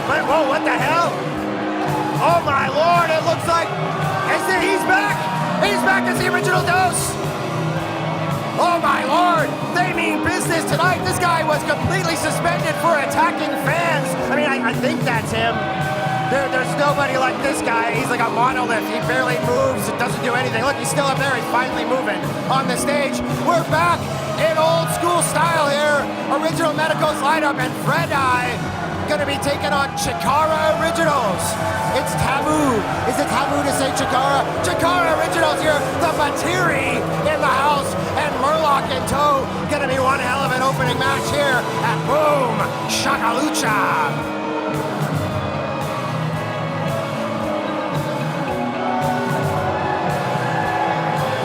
but whoa, what the hell? Oh my lord, it looks like he's back! He's back as the original Dose! Oh my lord, they mean business tonight. This guy was completely suspended for attacking fans. I mean, I think that's him. There's nobody like this guy. He's like a monolith. He barely moves, doesn't do anything. Look, he's still up there. He's finally moving on the stage. We're back in old school style here. Original Medicos lineup, and FredDIE gonna be taking on Chikara Originals. It's taboo. Is it taboo to say Chikara? Chikara Originals here. The Batiri in the house, and Merlok in tow. Gonna be one hell of an opening match here at Boom Shaka Lucha.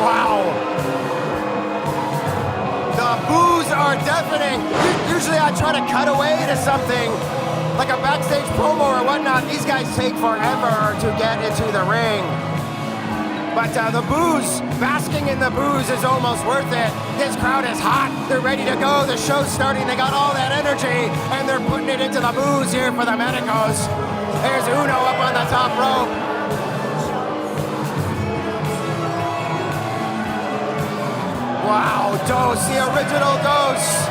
Wow. The boos are deafening. Usually I try to cut away to something like a backstage promo or whatnot. These guys take forever to get into the ring. But the boos, basking in the boos is almost worth it. This crowd is hot. They're ready to go. The show's starting. They got all that energy, and they're putting it into the boos here for the Medicos. There's Uno up on the top rope. Wow, Dose, the original Dose.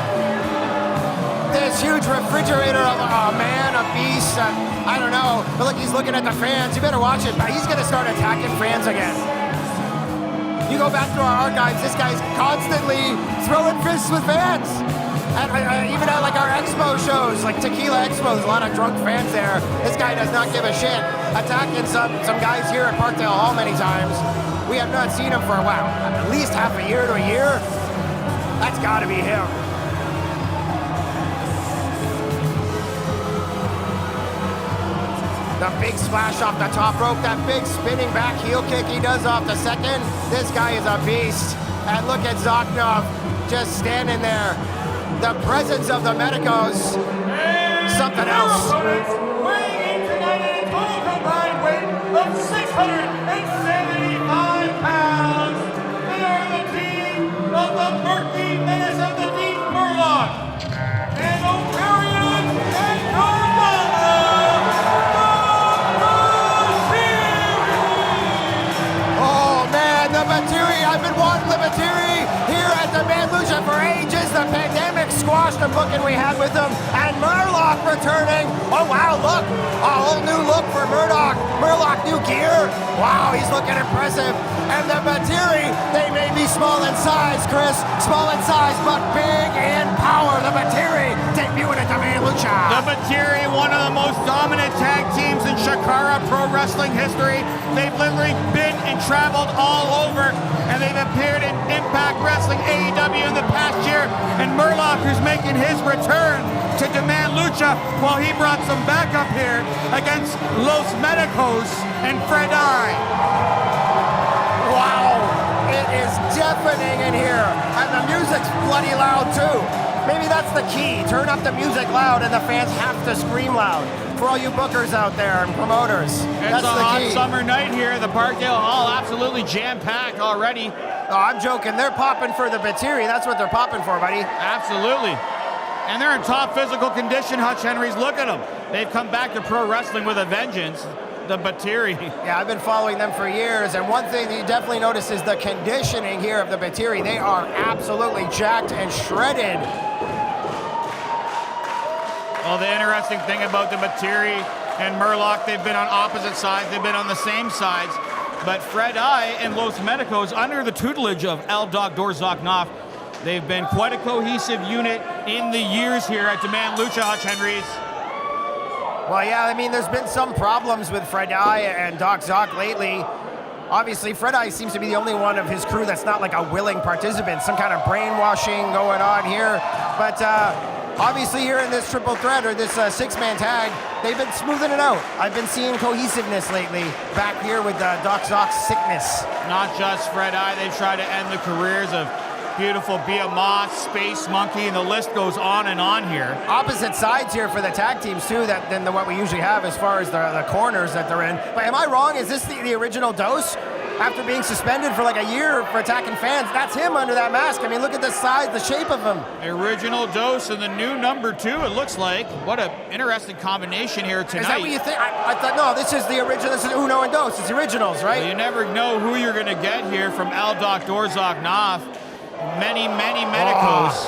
This huge refrigerator of a man, a beast, I don't know. But look, he's looking at the fans. You better watch it. He's gonna start attacking fans again. You go back through our archives, this guy's constantly throwing fists with fans. Even at like our expo shows, like Tequila Expos, a lot of drunk fans there. This guy does not give a shit. Attacking some guys here at Parkdale Hall many times. We have not seen him for, wow, at least half a year to a year. That's gotta be him. The big splash off the top rope, that big spinning back heel kick he does off the second. This guy is a beast. And look at Zoknov just standing there. The presence of the Medicos, something else. Weighing in tonight at a total combined weight of 675 pounds. They are the team of the Murky Menace of the Deep Merlok and O'Parian and Oh man, the Batiri, I've been wanting the Batiri here at the Lucha for ages. The pandemic squashed the booking we had with them, and Merlok returning. Oh wow, look, a whole new look for Merlok. Merlok, new gear. Wow, he's looking impressive. And the Batiri, they may be small in size, Chris, small in size, but big in power. The Batiri debuting at the Lucha. The Batiri, one of the most dominant tag teams in Shakara pro wrestling history. They've literally been and traveled all over, and they've appeared in Impact Wrestling, AEW in the past year. And Merlok, who's making his return to Demand Lucha, while he brought some backup here against Los Medicos and FredDIE. Wow, it is deafening in here, and the music's bloody loud too. Maybe that's the key. Turn up the music loud, and the fans have to scream loud. For all you bookers out there and promoters, that's the hot summer night here. The Parkdale Hall absolutely jam-packed already. Oh, I'm joking. They're popping for the Batiri. That's what they're popping for, buddy. Absolutely. And they're in top physical condition, Hutch Henry's. Look at them. They've come back to pro wrestling with a vengeance. The Batiri. Yeah, I've been following them for years, and one thing that you definitely notice is the conditioning here of the Batiri. They are absolutely jacked and shredded. Well, the interesting thing about the Batiri and Merlok, they've been on opposite sides, they've been on the same sides, but FredDIE and Los Medicos, under the tutelage of El Doctor Zoknov, they've been quite a cohesive unit in the years here at Demand Lucha, Hutch Henry's. Well, yeah, I mean, there's been some problems with FredDIE and Doc Zoc lately. Obviously, FredDIE seems to be the only one of his crew that's not like a willing participant, some kind of brainwashing going on here. But obviously here in this triple threat, or this six-man tag, they've been smoothing it out. I've been seeing cohesiveness lately back here with Doc Zoc's sickness. Not just FredDIE, they've tried to end the careers of beautiful Behemoth, Space Monkey, and the list goes on and on here. Opposite sides here for the tag teams too than what we usually have as far as the corners that they're in. But am I wrong? Is this the original Dose? after being suspended for like a year for attacking fans. That's him under that mask. I mean, look at the size, the shape of him. The original Dose and the new number 2, it looks like. What an interesting combination here tonight. Is that what you think? I thought, no, this is the original. This is Uno and Dose. It's the originals, right? Well, you never know who you're going to get here from El Doctor Zoknov. Many medicos.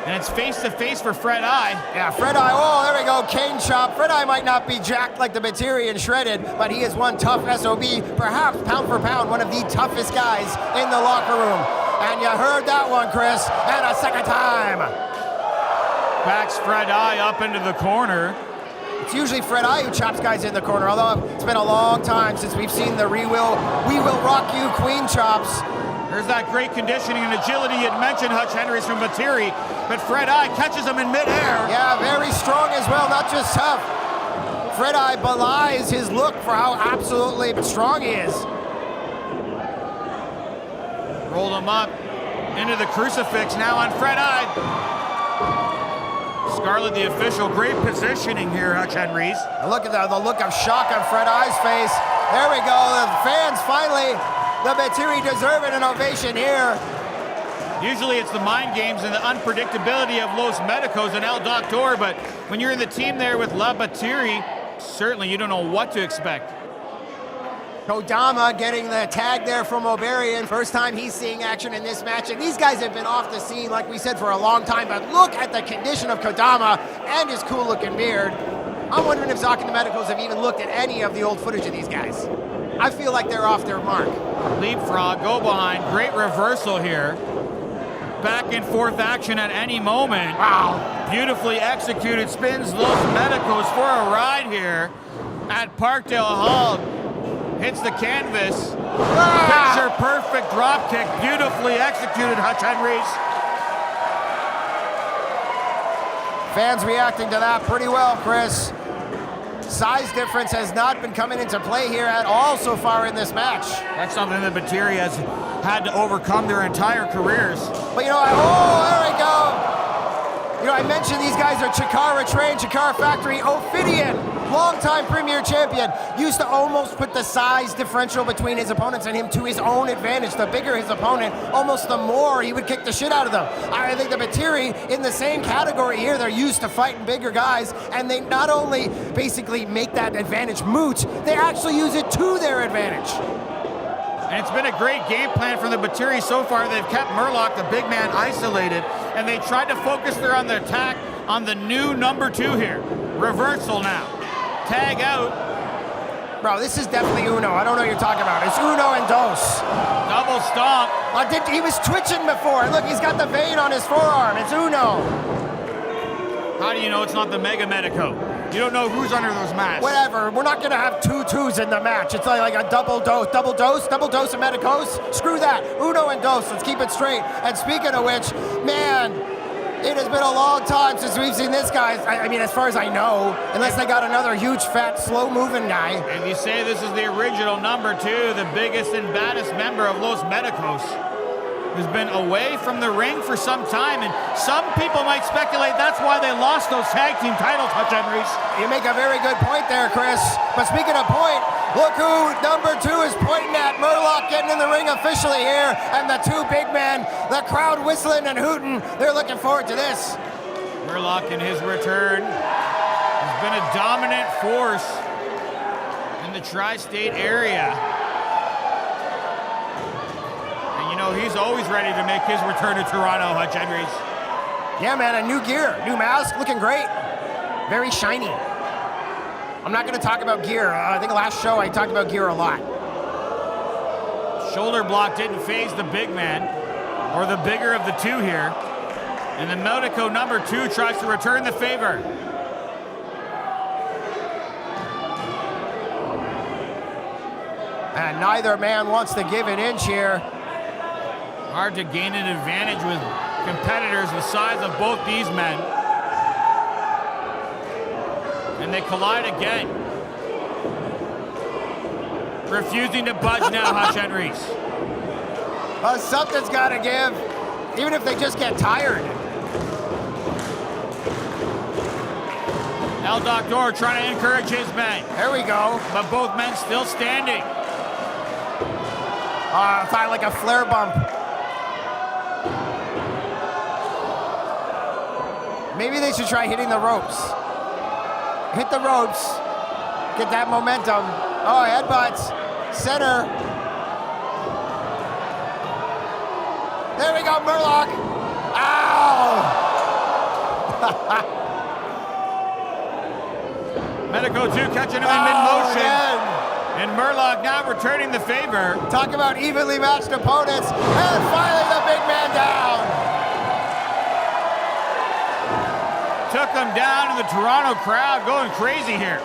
And it's face-to-face for FredDIE. Yeah, FredDIE, oh, there we go, cane chop. FredDIE might not be jacked like the Batiri and shredded, but he is one tough SOB, perhaps pound for pound, one of the toughest guys in the locker room. And you heard that one, Chris, and a second time. Backs FredDIE up into the corner. It's usually FredDIE who chops guys in the corner, although it's been a long time since we've seen the We Will Rock You Queen chops. There's that great conditioning and agility you had mentioned, Hutch Henry's from Batiri, but FredDIE catches him in midair. Yeah, very strong as well, not just tough. FredDIE belies his look for how absolutely strong he is. Rolled him up into the crucifix now on FredDIE. Scarlett, the official, great positioning here, Hutch Henry's. Look at the look of shock on FredDIE's face. There we go, the fans finally. The Batiri deserving an ovation here. Usually it's the mind games and the unpredictability of Los Medicos and El Doctor, but when you're in the team there with La Batiri, certainly you don't know what to expect. Kodama getting the tag there from Oberian. First time he's seeing action in this match, and these guys have been off the scene, like we said, for a long time, but look at the condition of Kodama and his cool-looking beard. I'm wondering if Zok and the Medicos have even looked at any of the old footage of these guys. I feel like they're off their mark. Leapfrog, go behind, great reversal here. Back and forth action at any moment. Wow. Beautifully executed, spins Los Medicos for a ride here at Parkdale Hall. Hits the canvas. Picture perfect drop kick, beautifully executed, Hutch Henry's. Fans reacting to that pretty well, Chris. Size difference has not been coming into play here at all so far in this match. That's something that Batiri has had to overcome their entire careers. But you know, there we go. You know, I mentioned these guys are Chikara trained, Chikara Factory. Ophidian, longtime premier champion, used to almost put the size differential between his opponents and him to his own advantage. The bigger his opponent, almost the more he would kick the shit out of them. I think the Batiri in the same category here. They're used to fighting bigger guys, and they not only basically make that advantage moot, they actually use it to their advantage. And it's been a great game plan from the Batiri so far. They've kept Merlok, the big man, isolated, and they tried to focus their attack on the new number 2 here. Reversal now. Tag out. Bro, this is definitely Uno. I don't know what you're talking about. It's Uno and Dos. Double stomp. He was twitching before. Look, he's got the vein on his forearm. It's Uno. How do you know it's not the Mega Medico? You don't know who's under those masks. Whatever. We're not going to have 2 twos in the match. It's like a double dose of Medicos. Screw that. Uno and Dos. Let's keep it straight. And speaking of which, man, it has been a long time since we've seen this guy. I mean, as far as I know, unless they got another huge, fat, slow-moving guy. And you say this is the original number 2, the biggest and baddest member of Los Medicos, who's been away from the ring for some time, and some people might speculate that's why they lost those tag team titles, Hutch Henry's. You make a very good point there, Chris. But speaking of point, look who number 2 is pointing at. Merlok getting in the ring officially here, and the 2 big men, the crowd whistling and hooting. They're looking forward to this. Merlok in his return has been a dominant force in the tri-state area. You know, he's always ready to make his return to Toronto, Hutch Henry's. Yeah, man, a new gear, new mask, looking great. Very shiny. I'm not going to talk about gear. I think last show I talked about gear a lot. Shoulder block didn't phase the big man, or the bigger of the 2 here. And the Medico number 2 tries to return the favor. And neither man wants to give an inch here. Hard to gain an advantage with competitors the size of both these men. And they collide again. Refusing to budge now, Hutch Henry's. Well, something's got to give, even if they just get tired. El Doctor trying to encourage his men. There we go. But both men still standing. I thought like a flare bump. Maybe they should try hitting the ropes. Hit the ropes. Get that momentum. Oh, headbutts. Center. There we go, Merlok. Ow! Medico 2 catching him in mid-motion. Again. And Merlok now returning the favor. Talk about evenly matched opponents. And finally the big man down. Took him down, and the Toronto crowd going crazy here.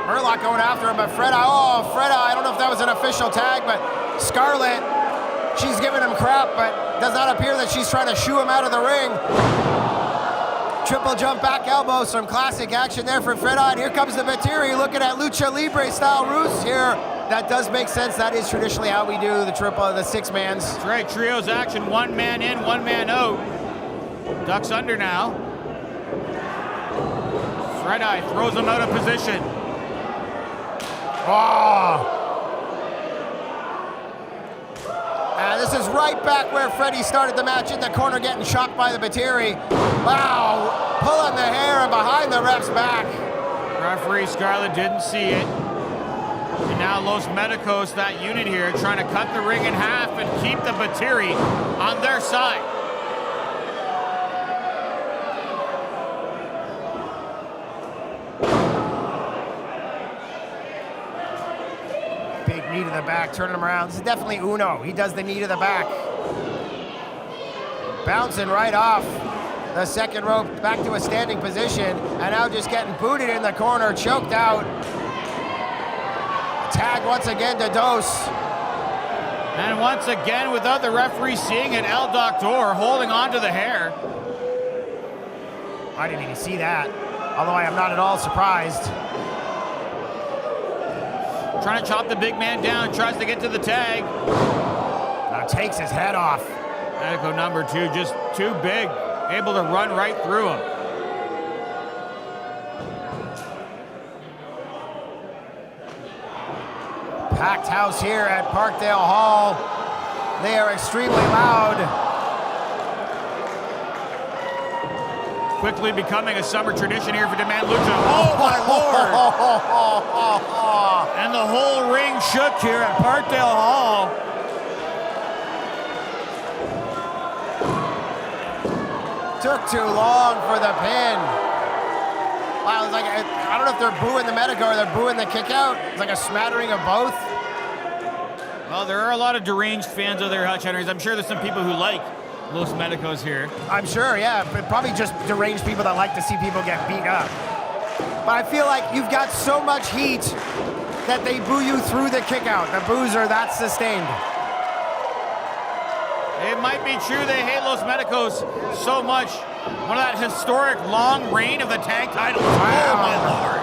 Merlok going after him, but FredDIE, I don't know if that was an official tag, but Scarlett, she's giving him crap, but does not appear that she's trying to shoo him out of the ring. Triple jump back elbow, some classic action there for FredDIE. Here comes the Batiri, looking at Lucha Libre style roots here. That does make sense. That is traditionally how we do the six-mans. That's right, trios action, one man in, one man out. Ducks under now. FredDIE throws him out of position. Oh! And this is right back where FredDIE started the match, in the corner, getting shocked by the Batiri. Wow! Pulling the hair and behind the ref's back. Referee Scarlett didn't see it. And now Los Medicos, that unit here, trying to cut the ring in half and keep the Batiri on their side. Big knee to the back, turning him around. This is definitely Uno. He does the knee to the back. Bouncing right off the second rope, back to a standing position, and now just getting booted in the corner, choked out. Tag once again to Dos. And once again, without the referee seeing it, El Doctor holding on to the hair. I didn't even see that, although I am not at all surprised. Trying to chop the big man down, tries to get to the tag. Now takes his head off. Medico number 2, just too big, able to run right through him. Packed house here at Parkdale Hall. They are extremely loud. Quickly becoming a summer tradition here for Demand Lucha. Oh my lord! And the whole ring shook here at Parkdale Hall. Took too long for the pin. Wow, it's like, I don't know if they're booing the Medico or they're booing the kick out. It's like a smattering of both. Well, there are a lot of deranged fans of their Hutch Henrys. I'm sure there's some people who like Los Medicos here. I'm sure, yeah, but probably just deranged people that like to see people get beat up. But I feel like you've got so much heat that they boo you through the kick out. The boos are that sustained. It might be true they hate Los Medicos so much. One of that historic long reign of the tag titles. Wow. Oh my lord.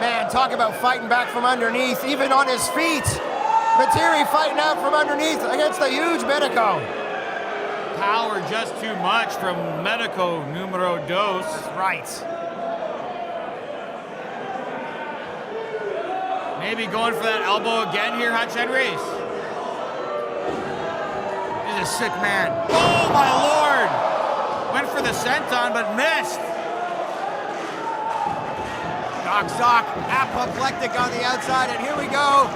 Man, talk about fighting back from underneath, even on his feet. Batiri fighting out from underneath against the huge Medico. Power just too much from Medico numero 2. That's right. Maybe going for that elbow again here, Hutch Henrys. He's a sick man. Oh my lord! Went for the senton, but missed. Sock, apoplectic on the outside, and here we go.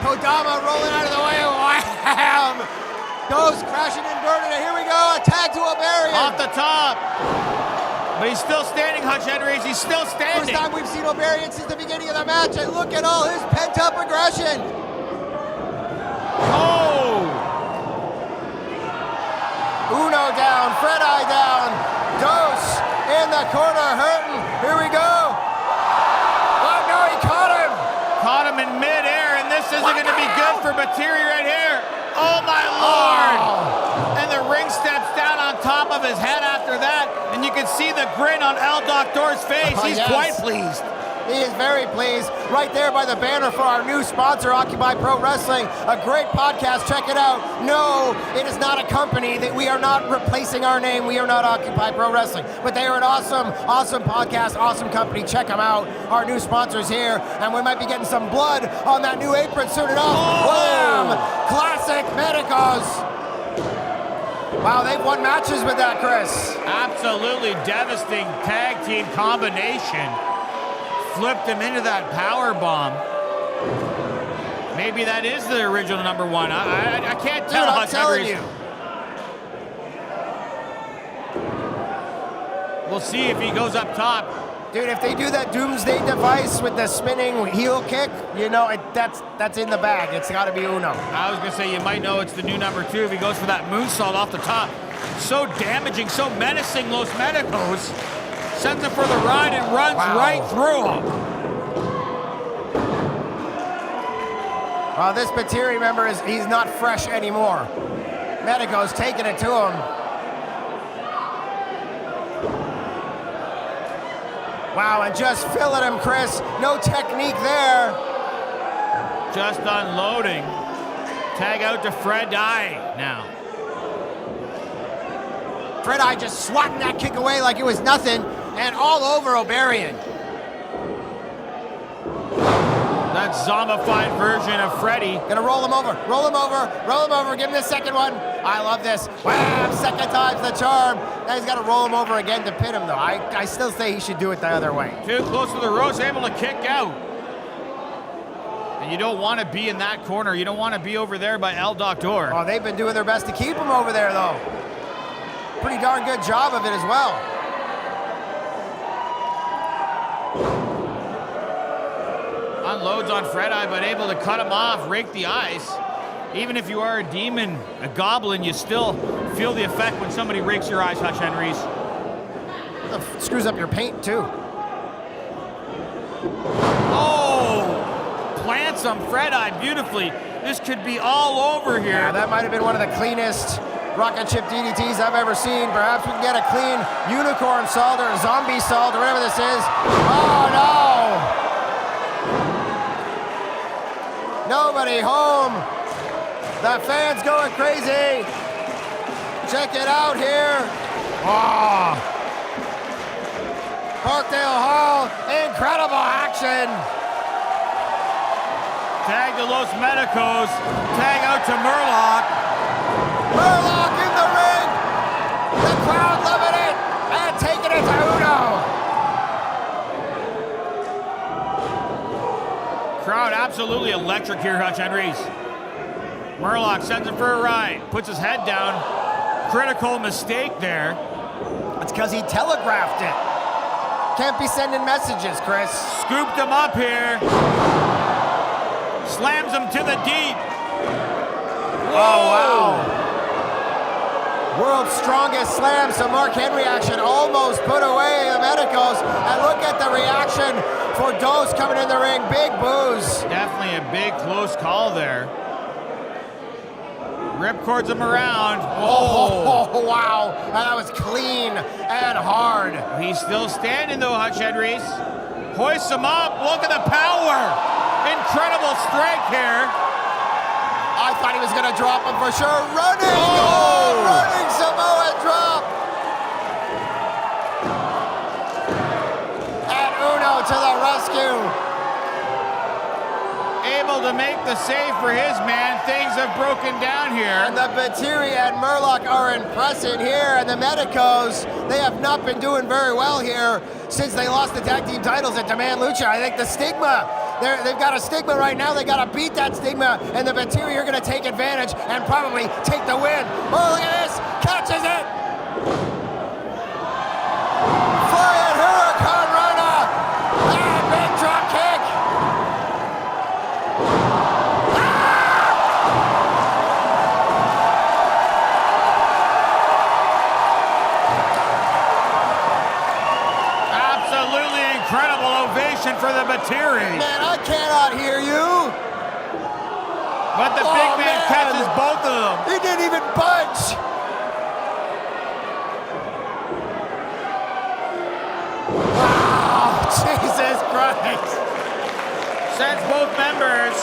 Kodama rolling out of the way. Wham! Goes crashing and burning, and here we go. A tag to Obarian. Off the top. But he's still standing, Hutch Henrys. He's still standing. First time we've seen Obarian since the beginning of the match, and look at all his pent-up aggression. Oh! Uno down, FredDIE down. Dos in the corner, hurting. Here we go. Oh, no, he caught him. Caught him in midair, and this isn't going to be good for Batiri right here. Oh, my Lord. Oh. And the ring steps down on top of his head after that, and you can see the grin on El Doctor's face. He's Yes. quite pleased. He is very pleased. Right there by the banner for our new sponsor, Occupy Pro Wrestling. A great podcast. Check it out. No, it is not a company. That we are not replacing our name. We are not Occupy Pro Wrestling. But they are an awesome, awesome podcast, awesome company. Check them out. Our new sponsors here. And we might be getting some blood on that new apron soon enough. Wham! Classic Medicos. Wow, they've won matches with that, Chris. Absolutely devastating tag team combination. Flipped him into that power bomb. Maybe that is the original number one. I can't tell. Dude, I'm telling you. We'll see if he goes up top. Dude, if they do that doomsday device with the spinning heel kick, you know, that's in the bag. It's got to be Uno. I was going to say, you might know it's the new number two if he goes for that moonsault off the top. So damaging, so menacing, Los Medicos. Sends him for the ride and runs right through him. Well, this Batiri member, he's not fresh anymore. Medicos taking it to him. Wow, and just filling him, Chris. No technique there. Just unloading. Tag out to FredDIE now. FredDIE just swatting that kick away like it was nothing, and all over O'Barian. That zombified version of Freddy. Gonna roll him over, roll him over, roll him over, give him the second one. I love this. Wham, second time's the charm. Now he's gotta roll him over again to pin him though. I still say he should do it the other way. Too close to the ropes, able to kick out. And you don't want to be in that corner. You don't want to be over there by El Doctor. Oh, they've been doing their best to keep him over there though. Pretty darn good job of it as well. Unloads on FredDIE, but able to cut him off, rake the ice. Even if you are a demon, a goblin, you still feel the effect when somebody rakes your eyes, Hutch Henrys. It screws up your paint too. Oh! Plants him, FredDIE, beautifully. This could be all over here. Yeah, that might have been one of the cleanest rocket ship DDTs I've ever seen. Perhaps we can get a clean unicorn salt or a zombie salt or whatever this is. Oh no! Nobody home. The fans going crazy. Check it out here. Oh. Parkdale Hall, incredible action. Tag to Los Medicos. Tag out to Merlok. Merlok in the ring. The crowd loving it and taking it to Uno. Crowd absolutely electric here, Hutch Henrys. Merlok sends him for a ride, puts his head down. Critical mistake there. It's because he telegraphed it. Can't be sending messages, Chris. Scooped him up here. Slams him to the deep. Whoa! Oh, wow. World's strongest slam, so Mark Henry action almost put away the Medicos. And look at the reaction for Dose coming in the ring. Big boos. Definitely a big close call there. Ripcords him around. Oh, wow. That was clean and hard. He's still standing though, Hutch Henrys. Hoists him up. Look at the power. Incredible strength here. I thought he was going to drop him for sure. Running. Oh, running Samoa drop. And Uno to the rescue. Able to make the save for his man. Things have broken down here. And the Batiri and Merlok are impressing here. And the Medicos, they have not been doing very well here since they lost the tag team titles at Demand Lucha. I think the stigma, they've got a stigma right now. They got to beat that stigma. And the Batiri are going to take advantage and probably take the win. Oh, look at this. Catches it. Flying Hurricane Rana. And big drop kick. Incredible ovation for the Batiri. Man, I cannot hear you. But the big man catches both of them. He didn't even budge. Wow, Jesus Christ. Sends both members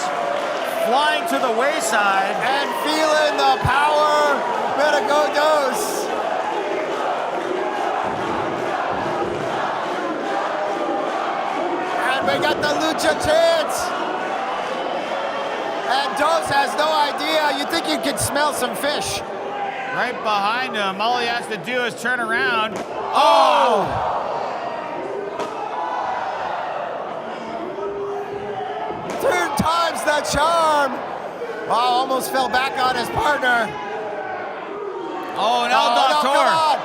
flying to the wayside. And feeling the power. Medicodos. And we got the Lucha chance. And Dos has no idea. You think you could smell some fish. Right behind him. All he has to do is turn around. Oh! Third time's the charm. Wow, almost fell back on his partner. Oh, and El Doctor no, come on.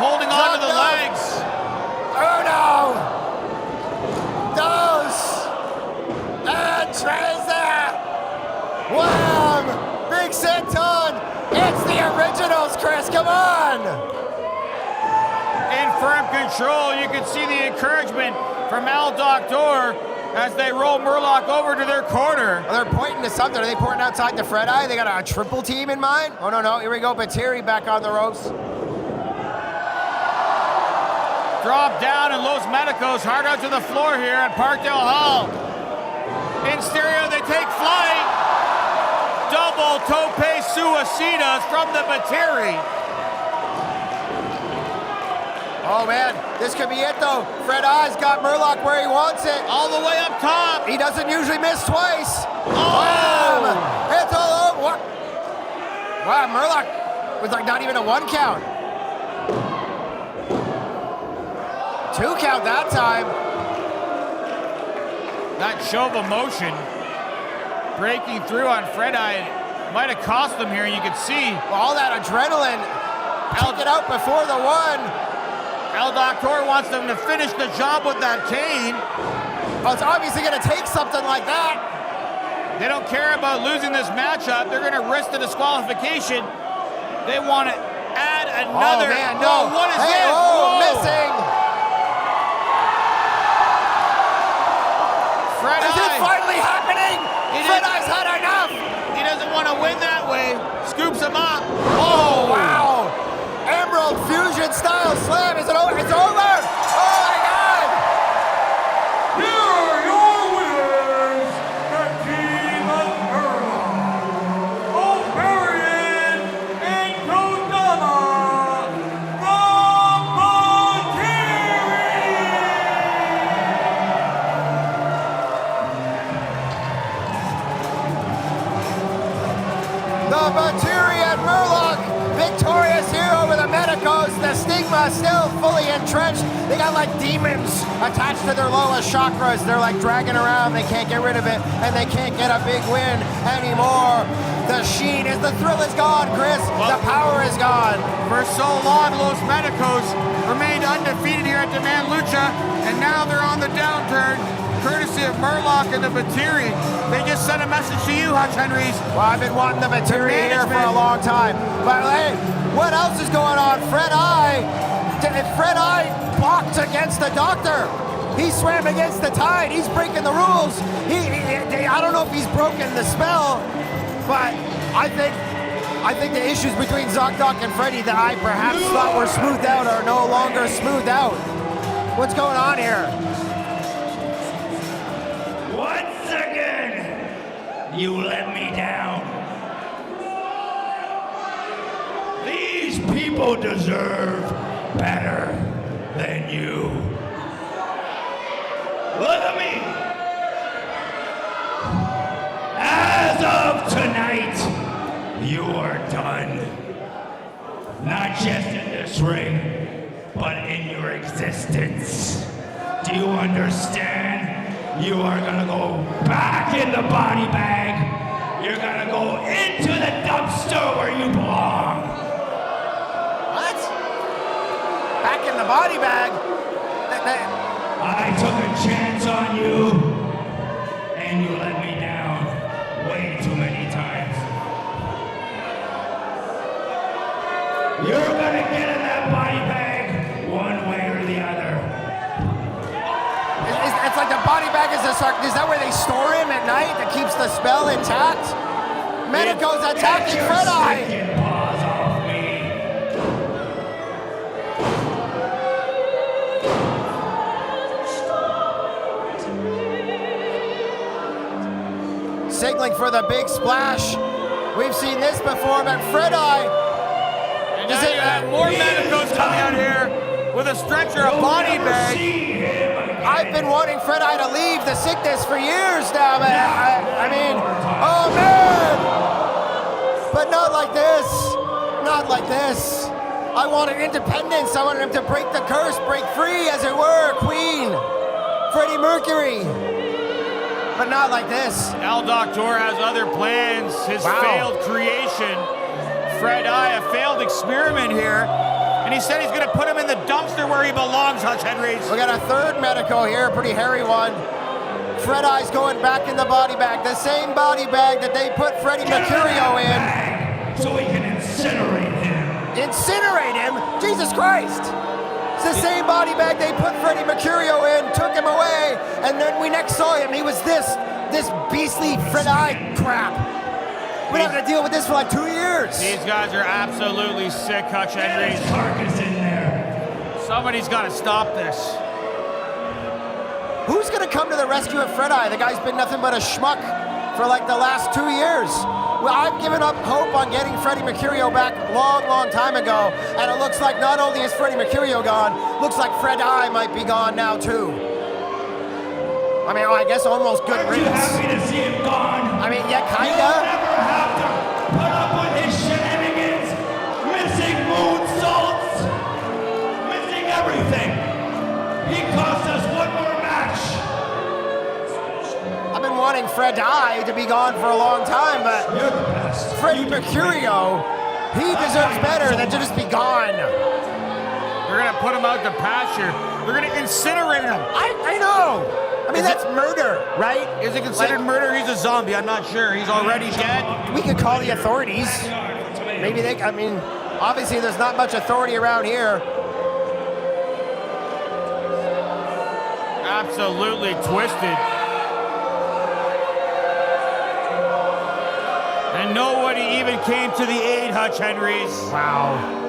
holding on to the Zoknov. legs. Uno. Dos. And Treza. Wham! Big senton. It's the originals, Chris. Come on. In firm control, you can see the encouragement from El Doctor as they roll Merlok over to their corner. Oh, they're pointing to something. Are they pointing outside the FredDIE? They got a triple team in mind? Oh, no. Here we go. Batiri back on the ropes. Drop down and Los Medicos hard out to the floor here at Parkdale Hall. In stereo, they take flight. Double tope suicidas from the Batiri. Oh, man. This could be it, though. FredDIE's got Merlok where he wants it. All the way up top. He doesn't usually miss twice. Oh! Wham! It's all over. What? Wow, Merlok was like not even a 1 count. 2 count that time. That show of emotion breaking through on FredDIE might have cost them here. You can see Well, all that adrenaline. Took it out before the 1. El Doctor wants them to finish the job with that cane. Well, it's obviously going to take something like that. They don't care about losing this matchup. They're going to risk the disqualification. They want to add another. Oh, man, no. Whoa, what is Hey, this? oh, Whoa. missing. Is it FredDIE. finally happening? FredDIE's had enough. He doesn't want to win that way. Scoops him up. Oh, wow. Emerald Fusion style slam. Is it over? It's over. Oh, my God. Here are your winners, the team of Merlok, O'Brien, and Kodama, the Batiri! The Batiri and Merlok victorious here over the Medicos. The stigma still fully entrenched. They got like demons attached to their lowest chakras. They're like dragging around. They can't get rid of it, and they can't get a big win anymore. The sheen is, the thrill is gone, Chris. The power is gone. For so long, Los Medicos remained undefeated here at Demand Lucha, and now they're on the downturn, courtesy of Merlok and the Batiri. They just sent a message to you, Hutch Henrys. Well, I've been wanting the Batiri here for a long time. But hey, what else is going on? FredDIE blocked against the Doctor. He swam against the tide. He's breaking the rules. I don't know if he's broken the spell, but I think the issues between Zoknov and FredDIE that I perhaps thought were smoothed out are no longer smoothed out. What's going on here? Once again, you let me down. These people deserve better than you. Look at me. As of tonight, you are done. Not just in this ring, but in your existence. Do you understand? You are gonna go back in the body bag. You're gonna go into the dumpster where you belong. What? Back in the body bag? I took a chance on you, and you let me down way too many times. You're gonna get in that body bag one way or the other. It's like the body bag is is that where they store him at night that keeps the spell intact? Medico's attacking Get your FredDIE. stinking paws off me. scrambling for the big splash. We've seen this before, but FredDIE. And now you have more medicos coming out here with a stretcher, a body bag. I've been wanting FredDIE to leave the sickness for years now, but I mean, oh man! But not like this. Not like this. I wanted independence. I wanted him to break the curse, break free, as it were. Queen, Freddie Mercury. But not like this. El Doctor has other plans. His failed creation. FredDIE, a failed experiment here. And he said he's going to put him in the dumpster where he belongs, Hutch Henry. We got a third medico here, a pretty hairy one. FredDIE's going back in the body bag. The same body bag that they put Freddie Mercurio in. So we can incinerate him. Incinerate him? Jesus Christ! It's the same body bag they put Freddie Mercurio in, took him away, and then we next saw him, he was this beastly FredDIE crap. We're not gonna deal with this for like 2 years. These guys are absolutely sick, Hutch Henry. Carcass in there. Somebody's got to stop this. Who's gonna come to the rescue of FredDIE? The guy's been nothing but a schmuck for like the last 2 years. Well, I've given up hope on getting Freddie Mercurio back long time ago, and it looks like not only is Freddie Mercurio gone, looks like FredDIE might be gone now too. I mean, I guess almost good Aren't you riddance. happy to see him gone? I mean, yeah, You'll kinda. never have to put up with his shenanigans, missing moonsaults, missing everything. He cost us one more match. I've been wanting FredDIE to be gone for a long time, but You're the best. Freddie Mercurio, he deserves better than to just be gone. They're going to put him out to pasture. They're going to incinerate him. I know. I mean, that's murder, right? Is it considered murder? He's a zombie. I'm not sure. He's already dead. We could call the authorities. Maybe they, I mean, obviously there's not much authority around here. Absolutely twisted. And nobody even came to the aid, Hutch Henrys. Wow.